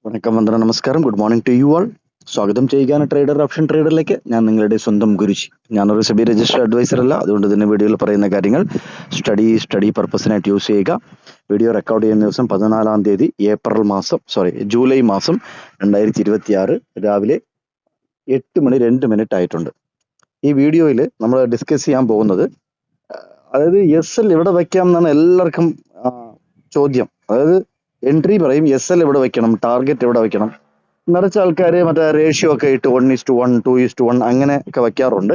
വണക്കം, വന്ദനം, നമസ്കാരം. Good morning to you all. സ്വാഗതം ചെയ്യുകയാണ് ട്രേഡർ ഓപ്ഷൻ ട്രേഡറിലേക്ക്. ഞാൻ നിങ്ങളുടെ സ്വന്തം ഗുരുജി. ഞാനൊരു സെബി രജിസ്റ്റർ അഡ്വൈസർ അല്ല. അതുകൊണ്ട് തന്നെ വീഡിയോയിൽ പറയുന്ന കാര്യങ്ങൾ സ്റ്റഡി പർപ്പസിനായിട്ട് യൂസ് ചെയ്യുക. വീഡിയോ റെക്കോർഡ് ചെയ്യുന്ന ദിവസം 14 തീയതി ജൂലൈ മാസം 2026 രാവിലെ 8:02 ആയിട്ടുണ്ട്. ഈ വീഡിയോയിൽ നമ്മൾ ഡിസ്കസ് ചെയ്യാൻ പോകുന്നത് അതായത് എസ് എൽ എവിടെ വയ്ക്കാം എന്നാണ് എല്ലാവർക്കും ചോദ്യം. അതായത് എൻട്രി പറയും, എസ് എൽ എവിടെ വെക്കണം, ടാർഗറ്റ് എവിടെ വെക്കണം. നിറച്ച ആൾക്കാർ മറ്റേ റേഷ്യോ ഒക്കെ ഇട്ട് 1:1, 2:1 അങ്ങനെ ഒക്കെ വെക്കാറുണ്ട്.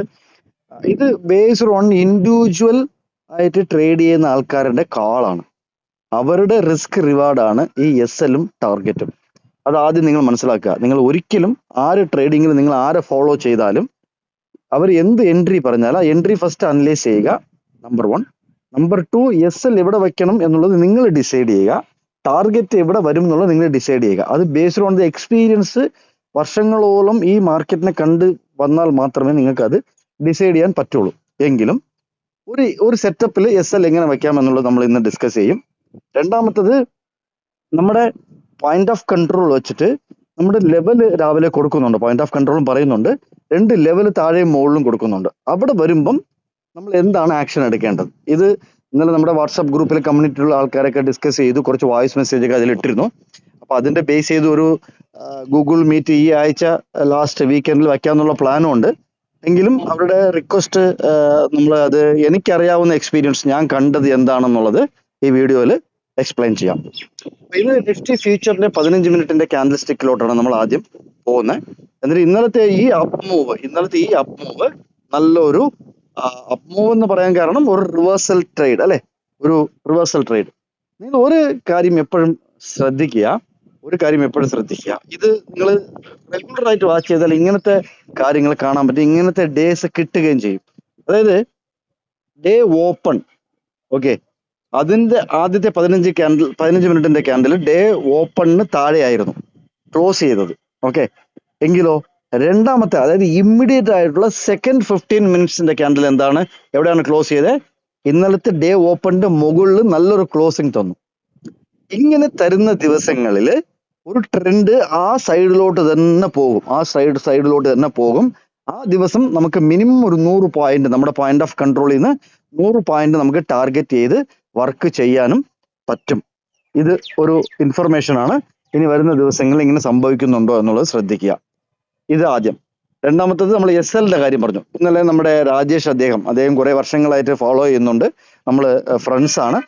ഇത് ബേസ്ഡ് ഓൺ ഇൻഡിവിജ്വൽ ആയിട്ട് ട്രേഡ് ചെയ്യുന്ന ആൾക്കാരുടെ കാളാണ്. അവരുടെ റിസ്ക് റിവാർഡാണ് ഈ എസ് എല്ലും ടാർഗറ്റും. അത് ആദ്യം നിങ്ങൾ മനസ്സിലാക്കുക. നിങ്ങൾ ഒരിക്കലും ട്രേഡിങ്ങിൽ നിങ്ങൾ ആരെ ഫോളോ ചെയ്താലും അവർ എന്ത് എൻട്രി പറഞ്ഞാലും ആ എൻട്രി ഫസ്റ്റ് അനലൈസ് ചെയ്യുക, നമ്പർ 1. നമ്പർ 2, എസ് എൽ എവിടെ വെക്കണം എന്നുള്ളത് നിങ്ങൾ ഡിസൈഡ് ചെയ്യുക. ടാർഗറ്റ് എവിടെ വരും എന്നുള്ളത് നിങ്ങൾ ഡിസൈഡ് ചെയ്യുക. അത് ബേസ്ഡ് ഓൺ ദി എക്സ്പീരിയൻസ്. വർഷങ്ങളോളം ഈ മാർക്കറ്റിനെ കണ്ട് വന്നാൽ മാത്രമേ നിങ്ങൾക്ക് അത് ഡിസൈഡ് ചെയ്യാൻ പറ്റുള്ളൂ. എങ്കിലും ഒരു സെറ്റപ്പിൽ എസ് എൽ എങ്ങനെ വെക്കാം എന്നുള്ളത് നമ്മൾ ഇന്ന് ഡിസ്കസ് ചെയ്യും. രണ്ടാമത്തത്, നമ്മുടെ പോയിന്റ് ഓഫ് കൺട്രോൾ വെച്ചിട്ട് നമ്മുടെ ലെവൽ രാവിലെ കൊടുക്കുന്നുണ്ട്. പോയിന്റ് ഓഫ് കൺട്രോളും പറയുന്നുണ്ട്, 2 ലെവൽ താഴെയും മുകളിലും കൊടുക്കുന്നുണ്ട്. അവിടെ വരുമ്പം നമ്മൾ എന്താണ് ആക്ഷൻ എടുക്കേണ്ടത്? ഇത് ഇന്നലെ നമ്മുടെ വാട്സാപ്പ് ഗ്രൂപ്പിലെ കമ്മ്യൂണിറ്റിയിലുള്ള ആൾക്കാരൊക്കെ ഡിസ്കസ് ചെയ്തു. കുറച്ച് വോയിസ് മെസ്സേജ് ഒക്കെ അതിലിട്ടിരുന്നു. അപ്പൊ അതിന്റെ ബേസ് ചെയ്ത് ഒരു ഗൂഗിൾ മീറ്റ് ഈ ആഴ്ച ലാസ്റ്റ് വീക്കെൻഡിൽ വെക്കാന്നുള്ള പ്ലാനും ഉണ്ട്. എങ്കിലും അവരുടെ റിക്വസ്റ്റ് അത് എനിക്കറിയാവുന്ന എക്സ്പീരിയൻസ്, ഞാൻ കണ്ടത് എന്താണെന്നുള്ളത് ഈ വീഡിയോയിൽ എക്സ്പ്ലെയിൻ ചെയ്യാം. ഇത് നിഫ്റ്റി ഫ്യൂച്ചറിന്റെ 15 മിനിറ്റിന്റെ ക്യാൻഡിൽ സ്റ്റിക്കിലോട്ടാണ് നമ്മൾ ആദ്യം പോകുന്നത്. എന്നിട്ട് ഇന്നലത്തെ ഈ അപ്പ് മൂവ് നല്ലൊരു അപ്പ് മൂവ് എന്ന് പറയാൻ കാരണം ഒരു റിവേഴ്സൽ ട്രേഡ് അല്ലെ, ഒരു റിവേഴ്സൽ ട്രേഡ്. നിങ്ങൾ ഒരു കാര്യം എപ്പോഴും ശ്രദ്ധിക്കുക. ഇത് നിങ്ങൾ റെഗുലർ ആയിട്ട് വാച്ച് ചെയ്താൽ ഇങ്ങനത്തെ കാര്യങ്ങൾ കാണാൻ പറ്റും. ഇങ്ങനത്തെ ഡേസ് കിട്ടുകയും ചെയ്യും. അതായത് ഡേ ഓപ്പൺ, ഓക്കെ, അതിന്റെ ആദ്യത്തെ 15 മിനിറ്റിന്റെ ക്യാൻഡിൽ ഡേ ഓപ്പണിന് താഴെയായിരുന്നു ക്ലോസ് ചെയ്തത്. ഓക്കെ, എങ്കിലോ രണ്ടാമത്തെ, അതായത് ഇമ്മീഡിയറ്റ് ആയിട്ടുള്ള സെക്കൻഡ് 15 മിനിറ്റ്സിന്റെ ക്യാൻഡിൽ എവിടെയാണ് ക്ലോസ് ചെയ്തത്? ഇന്നലത്തെ ഡേ ഓപ്പണിന്റെ മുകളിൽ നല്ലൊരു ക്ലോസിംഗ് തന്നു. ഇങ്ങനെ തരുന്ന ദിവസങ്ങളിൽ ഒരു ട്രെൻഡ് ആ സൈഡിലോട്ട് തന്നെ പോകും. ആ ദിവസം നമുക്ക് മിനിമം ഒരു 100 പോയിന്റ്, നമ്മുടെ പോയിന്റ് ഓഫ് കൺട്രോളിൽ നിന്ന് 100 പോയിന്റ് നമുക്ക് ടാർഗറ്റ് ചെയ്ത് വർക്ക് ചെയ്യാനും പറ്റും. ഇത് ഒരു ഇൻഫർമേഷൻ ആണ്. ഇനി വരുന്ന ദിവസങ്ങളിൽ ഇങ്ങനെ സംഭവിക്കുന്നുണ്ടോ എന്നുള്ളത് ശ്രദ്ധിക്കുക. ഇത് ആദ്യം. രണ്ടാമത്തത്, നമ്മൾ എസ് എല്ലിന്റെ കാര്യം പറഞ്ഞു. ഇന്നലെ നമ്മുടെ രാജേഷ്, അദ്ദേഹം കുറെ വർഷങ്ങളായിട്ട് ഫോളോ ചെയ്യുന്നുണ്ട്. നമ്മൾ ഫ്രണ്ട്സ് ആണ്.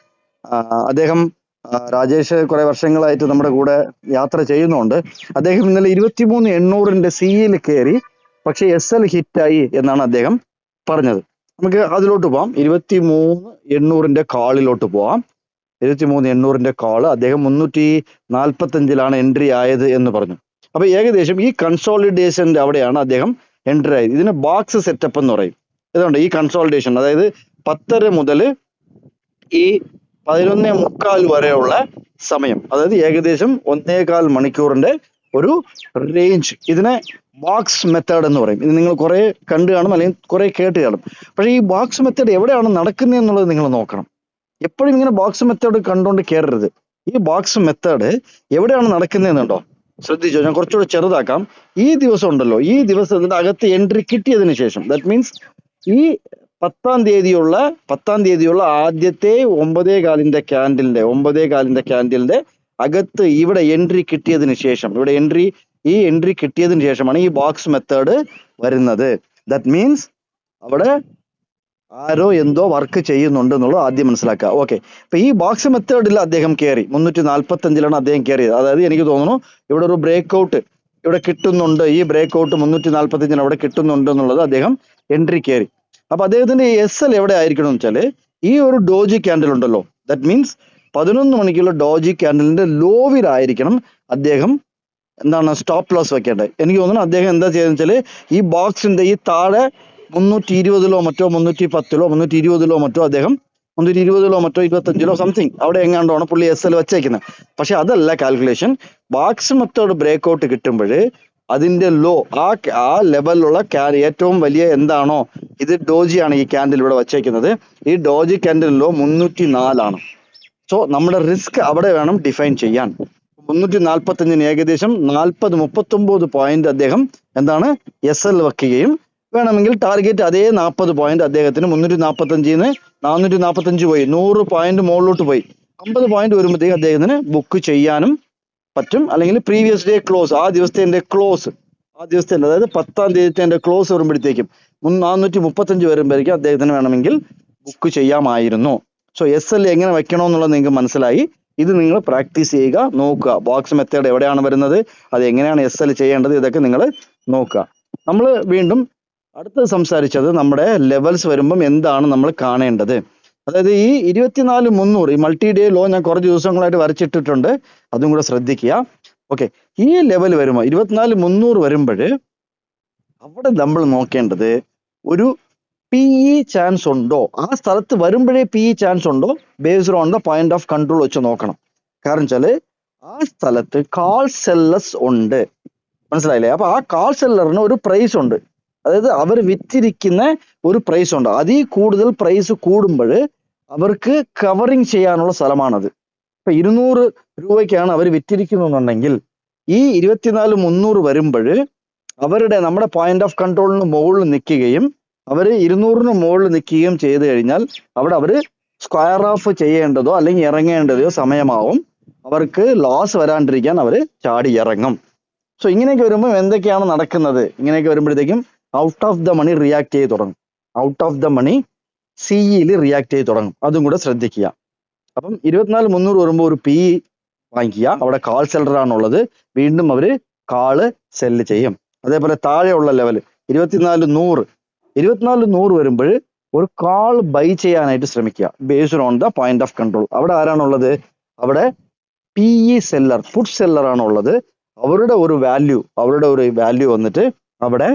രാജേഷ് കുറെ വർഷങ്ങളായിട്ട് നമ്മുടെ കൂടെ യാത്ര ചെയ്യുന്നുണ്ട്. അദ്ദേഹം ഇന്നലെ 23,800 സിയിൽ കയറി, പക്ഷെ എസ് എൽ ഹിറ്റായി എന്നാണ് അദ്ദേഹം പറഞ്ഞത്. നമുക്ക് അതിലോട്ട് പോവാം. 23,800 കാളിലോട്ട് പോവാം. 23,800 കാള് അദ്ദേഹം 345 എൻട്രി ആയത് എന്ന് പറഞ്ഞു. അപ്പൊ ഏകദേശം ഈ കൺസോളിഡേഷന്റെ അവിടെയാണ് അദ്ദേഹം എൻട്രി ആയത്. ഇതിന് ബോക്സ് സെറ്റപ്പ് എന്ന് പറയും. ഇതുകൊണ്ട് ഈ കൺസോളിഡേഷൻ, അതായത് 10:30 മുതൽ ഈ 11:45 വരെയുള്ള സമയം, അതായത് ഏകദേശം 1.25 മണിക്കൂറിന്റെ ഒരു റേഞ്ച്, ഇതിനെ ബോക്സ് മെത്തേഡ് എന്ന് പറയും. ഇത് നിങ്ങൾ കുറെ കണ്ടു കാണും, അല്ലെങ്കിൽ കുറെ കേട്ട് കാണും. പക്ഷേ ഈ ബോക്സ് മെത്തേഡ് എവിടെയാണ് നടക്കുന്നത് എന്നുള്ളത് നിങ്ങൾ നോക്കണം. എപ്പോഴും ഇങ്ങനെ ബോക്സ് മെത്തേഡ് കണ്ടുകൊണ്ട് കയറരുത്. ഈ ബോക്സ് മെത്തേഡ് എവിടെയാണ് നടക്കുന്നതെന്നുണ്ടോ ശ്രദ്ധിച്ചോ. ഞാൻ കുറച്ചുകൂടെ ചെറുതാക്കാം. ഈ ദിവസം ഉണ്ടല്ലോ, ഈ ദിവസത്തിന്റെ അകത്ത് എൻട്രി കിട്ടിയതിന് ശേഷം, ദാറ്റ് മീൻസ് ഈ 10-ാം തീയതിയുള്ള ആദ്യത്തെ 9.15 ക്യാൻഡിലിന്റെ അകത്ത് ഇവിടെ എൻട്രി കിട്ടിയതിന് ശേഷം, ഈ എൻട്രി കിട്ടിയതിന് ശേഷമാണ് ഈ ബോക്സ് മെത്തേഡ് വരുന്നത്. ദാറ്റ് മീൻസ് അവിടെ ആരോ എന്തോ വർക്ക് ചെയ്യുന്നുണ്ട് എന്നുള്ളത് ആദ്യം മനസ്സിലാക്കുക. ഓക്കെ, അപ്പൊ ഈ ബോക്സ് മെത്തേഡിൽ അദ്ദേഹം കയറി 345 അദ്ദേഹം കയറിയത്. അതായത് എനിക്ക് തോന്നുന്നു ഇവിടെ ഒരു ബ്രേക്ക്ഔട്ട് ഇവിടെ കിട്ടുന്നുണ്ട്. ഈ ബ്രേക്ക്ഔട്ട് 345 അവിടെ കിട്ടുന്നുണ്ട് എന്നുള്ളത് അദ്ദേഹം എൻട്രി കയറി. അപ്പൊ അദ്ദേഹത്തിന്റെ എസ് എൽ എവിടെ ആയിരിക്കണം എന്ന് വെച്ചാല് ഈ ഒരു ഡോജി ക്യാൻഡിൽ ഉണ്ടല്ലോ, ദാറ്റ് മീൻസ് 11 മണിക്കുള്ള ഡോജി ക്യാൻഡിലിന്റെ ലോവിലായിരിക്കണം അദ്ദേഹം സ്റ്റോപ്പ് ലോസ് വെക്കേണ്ടത്. എനിക്ക് തോന്നുന്നു അദ്ദേഹം എന്താ ചെയ്തെന്ന് വെച്ചാല് ഈ ബോക്സിന്റെ ഈ താഴെ 320 മറ്റോ 320 മറ്റോ അദ്ദേഹം 320 മറ്റോ 25 സംതിങ് അവിടെ എങ്ങാണ്ടാണ് പുള്ളി എസ് എൽ വെച്ചേക്കുന്നത്. പക്ഷെ അതല്ല കാൽക്കുലേഷൻ. ബോക്സ് മെത്തേഡ് ബ്രേക്ക്ഔട്ട് കിട്ടുമ്പോൾ അതിന്റെ ലോ, ആ ലെവലിലുള്ള ഏറ്റവും വലിയ എന്താണോ, ഇത് ഡോജിയാണ് ഈ ക്യാൻഡിൽ ഇവിടെ വെച്ചേക്കുന്നത്. ഈ ഡോജി ക്യാൻഡിൽ ലോ 304. സോ നമ്മുടെ റിസ്ക് അവിടെ വേണം ഡിഫൈൻ ചെയ്യാൻ. 345 ഏകദേശം 40-39 പോയിന്റ് അദ്ദേഹം എന്താണ് SL വെക്കുകയും വേണമെങ്കിൽ ടാർഗറ്റ് അതേ 40 പോയിന്റ് അദ്ദേഹത്തിന് 345 445 പോയി 100 പോയിന്റ് മുകളിലോട്ട് പോയി 50 പോയിന്റ് വരുമ്പോഴത്തേക്ക് അദ്ദേഹത്തിന് ബുക്ക് ചെയ്യാനും പറ്റും. അല്ലെങ്കിൽ പ്രീവിയസ് ഡേ ക്ലോസ് ആ ദിവസത്തെ ക്ലോസ് അതായത് 10-ാം തീയതിന്റെ ക്ലോസ് വരുമ്പോഴത്തേക്കും 435 വരുമ്പോഴേക്കും അദ്ദേഹത്തിന് വേണമെങ്കിൽ ബുക്ക് ചെയ്യാമായിരുന്നു. സോ SL എങ്ങനെ വെക്കണമെന്നുള്ളത് നിങ്ങൾക്ക് മനസ്സിലായി. ഇത് നിങ്ങൾ പ്രാക്ടീസ് ചെയ്യുക, നോക്കുക. ബോക്സ് മെത്തേഡ് എവിടെയാണ് വരുന്നത്, അത് എങ്ങനെയാണ് SL ചെയ്യേണ്ടത്, ഇതൊക്കെ നിങ്ങൾ നോക്കുക. നമ്മൾ വീണ്ടും അടുത്തത് സംസാരിച്ചത് നമ്മുടെ ലെവൽസ് വരുമ്പം എന്താണ് നമ്മൾ കാണേണ്ടത്. അതായത് ഈ 24-300 ഈ മൾട്ടി ഡേ ലോ ഞാൻ കുറച്ച് ദിവസങ്ങളായിട്ട് വരച്ചിട്ടിട്ടുണ്ട്, അതും കൂടെ ശ്രദ്ധിക്കുക. ഓക്കെ, ഈ ലെവൽ വരുമ്പോൾ 24-300 വരുമ്പോൾ അവിടെ നമ്മൾ നോക്കേണ്ടത് ഒരു PE ചാൻസ് ഉണ്ടോ, ആ സ്ഥലത്ത് വരുമ്പോഴേ PE ചാൻസ് ഉണ്ടോ, based on the point of control വെച്ച് നോക്കണം. കാരണം വെച്ചാല് ആ സ്ഥലത്ത് കാൾ സെല്ലേഴ്സ് ഉണ്ട്, മനസ്സിലായില്ലേ? അപ്പൊ ആ കാൾ സെല്ലറിന് ഒരു പ്രൈസ് ഉണ്ട്, അതായത് അവർ വിറ്റിരിക്കുന്ന ഒരു പ്രൈസ് ഉണ്ട്. അതിൽ കൂടുതൽ പ്രൈസ് കൂടുമ്പോൾ അവർക്ക് കവറിങ് ചെയ്യാനുള്ള സ്ഥലമാണത്. ഇപ്പൊ 200 രൂപയ്ക്കാണ് അവർ വിറ്റിരിക്കുന്നുണ്ടെങ്കിൽ ഈ 24-300 വരുമ്പോൾ അവരുടെ നമ്മുടെ പോയിന്റ് ഓഫ് കൺട്രോളിന് മുകളിൽ നിൽക്കുകയും അവർ 200-ന് മുകളിൽ നിൽക്കുകയും ചെയ്തു കഴിഞ്ഞാൽ അവിടെ അവർ സ്ക്വയർ ഓഫ് ചെയ്യേണ്ടതോ അല്ലെങ്കിൽ ഇറങ്ങേണ്ടതോ സമയമാവും. അവർക്ക് ലോസ് വരാണ്ടിരിക്കാൻ അവർ ചാടി ഇറങ്ങും. സോ ഇങ്ങനെയൊക്കെ വരുമ്പോൾ എന്തൊക്കെയാണ് നടക്കുന്നത്? ഇങ്ങനെയൊക്കെ വരുമ്പോഴത്തേക്കും out of the money react ചെയ്ത് തുടങ്ങും. ഔട്ട് ഓഫ് ദ മണി CEയിൽ റിയാക്ട് ചെയ്ത് തുടങ്ങും, അതും കൂടെ ശ്രദ്ധിക്കുക. അപ്പം 24-300 വരുമ്പോൾ ഒരു PE വാങ്ങിക്കുക, അവിടെ കാൾ സെല്ലറാണുള്ളത്, വീണ്ടും അവർ കാള് സെല്ല് ചെയ്യും. അതേപോലെ താഴെയുള്ള ലെവൽ 24-100 വരുമ്പോൾ ഒരു കാൾ ബൈ ചെയ്യാനായിട്ട് ശ്രമിക്കുക, based on the point of control. അവിടെ ആരാണുള്ളത്? അവിടെ PE സെല്ലർ, പുട്ട് സെല്ലർ ആണുള്ളത്. അവരുടെ ഒരു വാല്യൂ വന്നിട്ട് അവിടെ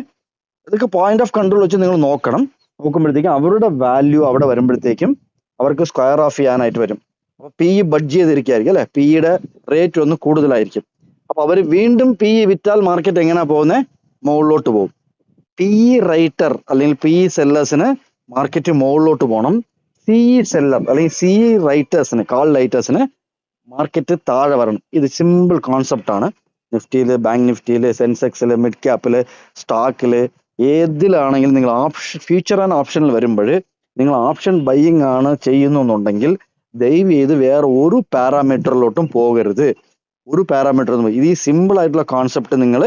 ഇതൊക്കെ പോയിന്റ് ഓഫ് കൺട്രോൾ വെച്ച് നിങ്ങൾ നോക്കുമ്പോഴത്തേക്കും അവരുടെ വാല്യൂ അവിടെ വരുമ്പോഴത്തേക്കും അവർക്ക് സ്ക്വയർ ഓഫ് ചെയ്യാനായിട്ട് വരും. അപ്പൊ PE ബഡ്ജ് ചെയ്തിരിക്കുകയായിരിക്കും അല്ലെ, PEയുടെ റേറ്റ് ഒന്ന് കൂടുതലായിരിക്കും. അപ്പൊ അവർ വീണ്ടും PE വിറ്റാൽ മാർക്കറ്റ് എങ്ങനെയാ പോകുന്നത്? മുകളിലോട്ട് പോകും. PE റൈറ്റർ അല്ലെങ്കിൽ PE സെല്ലേഴ്സിന് മാർക്കറ്റ് മുകളിലോട്ട് പോകണം. CE സെല്ലർ അല്ലെങ്കിൽ CE റൈറ്റേഴ്സിന്, കാൾ റൈറ്റേഴ്സിന് മാർക്കറ്റ് താഴെ വരണം. ഇത് സിമ്പിൾ കോൺസെപ്റ്റ് ആണ്. നിഫ്റ്റിയില്, ബാങ്ക് നിഫ്റ്റിയില്, സെൻസെക്സില്, മിഡ് ക്യാപ്പില്, സ്റ്റോക്കില്, ഏതിലാണെങ്കിലും നിങ്ങൾ ഫ്യൂച്ചർ ആൻഡ് ഓപ്ഷനിൽ വരുമ്പോൾ നിങ്ങൾ ഓപ്ഷൻ ബൈയിങ് ആണ് ചെയ്യുന്നുണ്ടെങ്കിൽ ദയവ് ചെയ്ത് വേറെ ഒരു പാരാമീറ്ററിലോട്ടും പോകരുത്. ഒരു പാരാമീറ്റർ ഇത് ഈ സിമ്പിൾ ആയിട്ടുള്ള കോൺസെപ്റ്റ് നിങ്ങൾ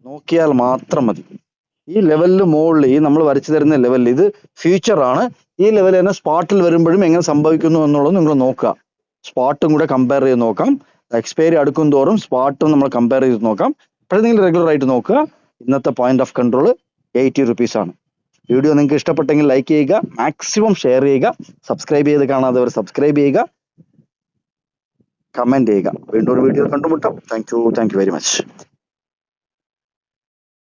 നോക്കിയാൽ മാത്രം മതി. ഈ ലെവലിൽ മുകളിൽ ഈ നമ്മൾ വരച്ചു തരുന്ന ലെവലിൽ ഇത് ഫ്യൂച്ചർ ആണ്. ഈ ലെവൽ തന്നെ സ്പോട്ടിൽ വരുമ്പോഴും എങ്ങനെ സംഭവിക്കുന്നു എന്നുള്ളത് നിങ്ങൾ നോക്കുക. സ്പോട്ടും കൂടെ കമ്പയർ ചെയ്ത് നോക്കാം. എക്സ്പയറി അടുക്കും തോറും സ്പോട്ടും നമ്മൾ കമ്പയർ ചെയ്ത് നോക്കാം. പക്ഷേ നിങ്ങൾ റെഗുലർ ആയിട്ട് നോക്കുക. ഇന്നത്തെ പോയിന്റ് ഓഫ് കൺട്രോൾ 80 rupees ആണ്. വീഡിയോ നിങ്ങൾക്ക് ഇഷ്ടപ്പെട്ടെങ്കിൽ ലൈക്ക് ചെയ്യുക, മാക്സിമം ഷെയർ ചെയ്യുക, സബ്സ്ക്രൈബ് ചെയ്ത് കാണാത്തവർ സബ്സ്ക്രൈബ് ചെയ്യുക, കമന്റ് ചെയ്യുക. വീണ്ടും ഒരു വീഡിയോ കണ്ടുമുട്ടാം. Thank you very much.